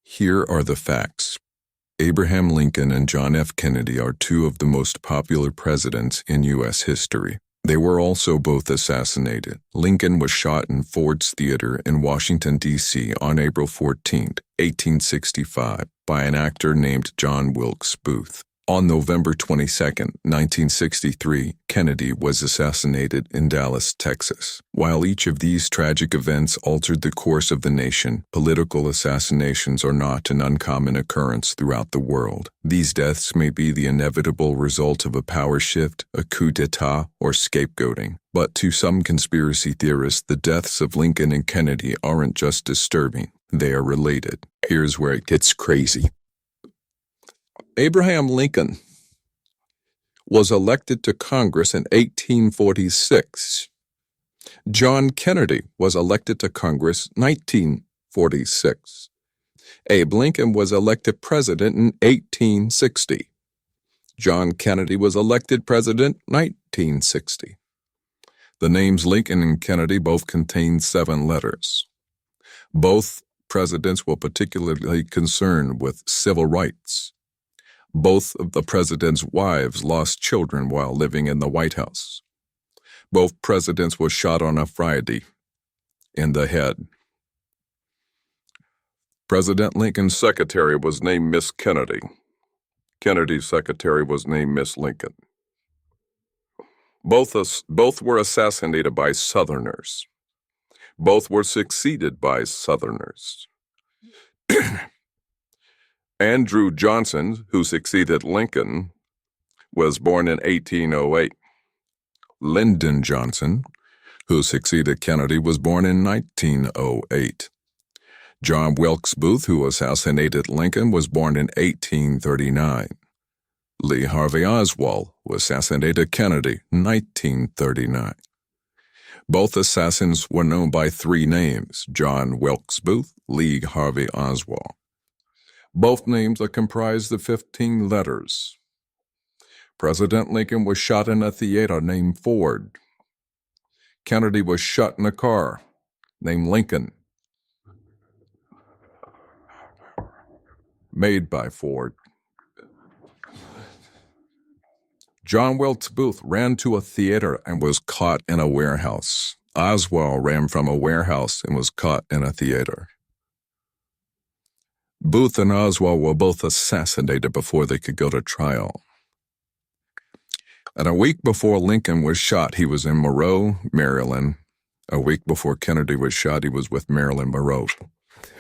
Here are the facts. Abraham Lincoln and John F. Kennedy are two of the most popular presidents in U.S. history. They were also both assassinated. Lincoln was shot in Ford's Theater in Washington, D.C. on April 14, 1865, by an actor named John Wilkes Booth. On November 22, 1963, Kennedy was assassinated in Dallas, Texas. While each of these tragic events altered the course of the nation, political assassinations are not an uncommon occurrence throughout the world. These deaths may be the inevitable result of a power shift, a coup d'etat, or scapegoating. But to some conspiracy theorists, the deaths of Lincoln and Kennedy aren't just disturbing, they are related. Here's where it gets crazy. Abraham Lincoln was elected to Congress in 1846. John Kennedy was elected to Congress in 1946. Abe Lincoln was elected president in 1860. John Kennedy was elected president in 1960. The names Lincoln and Kennedy both contain 7 letters. Both presidents were particularly concerned with civil rights. Both of the president's wives lost children while living in the White House. Both presidents were shot on a Friday in the head. President Lincoln's secretary was named Miss Kennedy. Kennedy's secretary was named Miss Lincoln. Both were assassinated by Southerners. Both were succeeded by Southerners. Andrew Johnson, who succeeded Lincoln, was born in 1808. Lyndon Johnson, who succeeded Kennedy, was born in 1908. John Wilkes Booth, who assassinated Lincoln, was born in 1839. Lee Harvey Oswald, who assassinated Kennedy, in 1939. Both assassins were known by 3 names: John Wilkes Booth, Lee Harvey Oswald. Both names are comprised of 15 letters. President Lincoln was shot in a theater named Ford. Kennedy was shot in a car named Lincoln, made by Ford. John Wilkes Booth ran to a theater and was caught in a warehouse. Oswald ran from a warehouse and was caught in a theater. Booth and Oswald were both assassinated before they could go to trial. And a week before Lincoln was shot, he was in Monroe, Maryland. A week before Kennedy was shot, he was with Marilyn Monroe.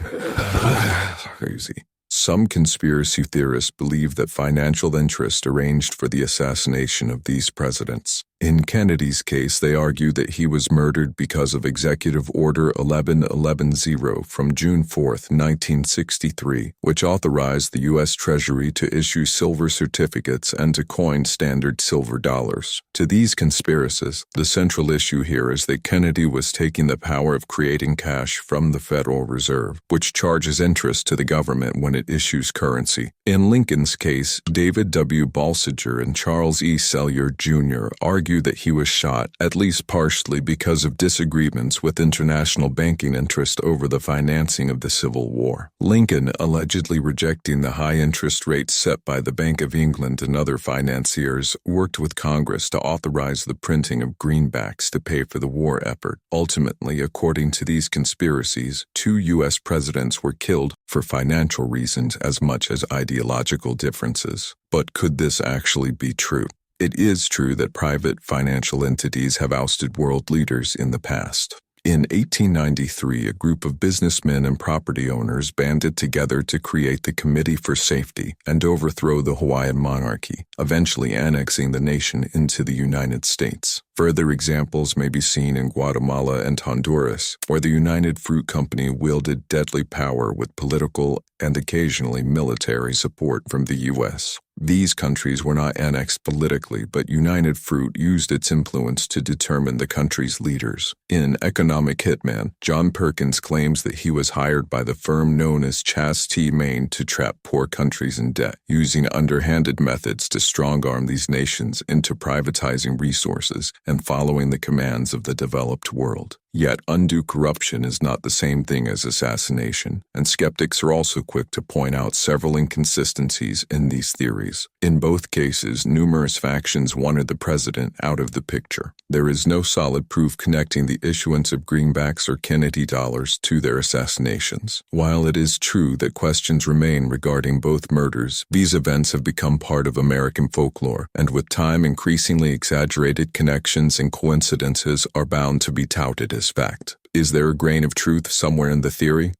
Crazy. Some conspiracy theorists believe that financial interest arranged for the assassination of these presidents. In Kennedy's case, they argue that he was murdered because of Executive Order 11110 from June 4, 1963, which authorized the U.S. Treasury to issue silver certificates and to coin standard silver dollars. To these conspiracies, the central issue here is that Kennedy was taking the power of creating cash from the Federal Reserve, which charges interest to the government when it issues currency. In Lincoln's case, David W. Balsinger and Charles E. Sellier, Jr. argued that he was shot, at least partially because of disagreements with international banking interest over the financing of the Civil War. Lincoln, allegedly rejecting the high interest rates set by the Bank of England and other financiers, worked with Congress to authorize the printing of greenbacks to pay for the war effort. Ultimately, according to these conspiracies, 2 U.S. presidents were killed for financial reasons as much as ideological differences. But could this actually be true? It is true that private financial entities have ousted world leaders in the past. In 1893, a group of businessmen and property owners banded together to create the Committee for Safety and overthrow the Hawaiian monarchy, eventually annexing the nation into the United States. Further examples may be seen in Guatemala and Honduras, where the United Fruit Company wielded deadly power with political and occasionally military support from the U.S. These countries were not annexed politically, but United Fruit used its influence to determine the country's leaders. In Economic Hitman, John Perkins claims that he was hired by the firm known as Chastity, Maine to trap poor countries in debt, using underhanded methods to strong-arm these nations into privatizing resources and following the commands of the developed world. Yet undue corruption is not the same thing as assassination, and skeptics are also quick to point out several inconsistencies in these theories. In both cases, numerous factions wanted the president out of the picture. There is no solid proof connecting the issuance of greenbacks or Kennedy dollars to their assassinations. While it is true that questions remain regarding both murders, these events have become part of American folklore, and with time, increasingly exaggerated connections and coincidences are bound to be touted as fact. Is there a grain of truth somewhere in the theory?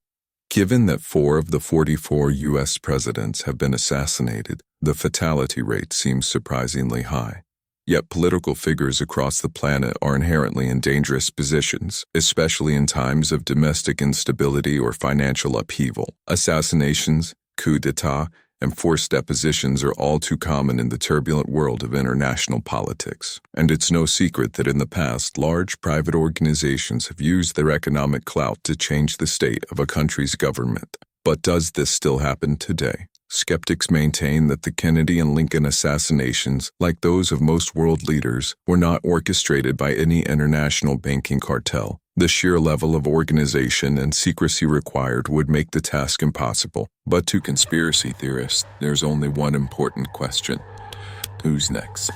Given that 4 of the 44 U.S. presidents have been assassinated, the fatality rate seems surprisingly high. Yet political figures across the planet are inherently in dangerous positions, especially in times of domestic instability or financial upheaval. Assassinations, coups d'etat, and forced depositions are all too common in the turbulent world of international politics. And it's no secret that in the past, large private organizations have used their economic clout to change the state of a country's government. But does this still happen today? Skeptics maintain that the Kennedy and Lincoln assassinations, like those of most world leaders, were not orchestrated by any international banking cartel. The sheer level of organization and secrecy required would make the task impossible. But to conspiracy theorists, there's only one important question: who's next?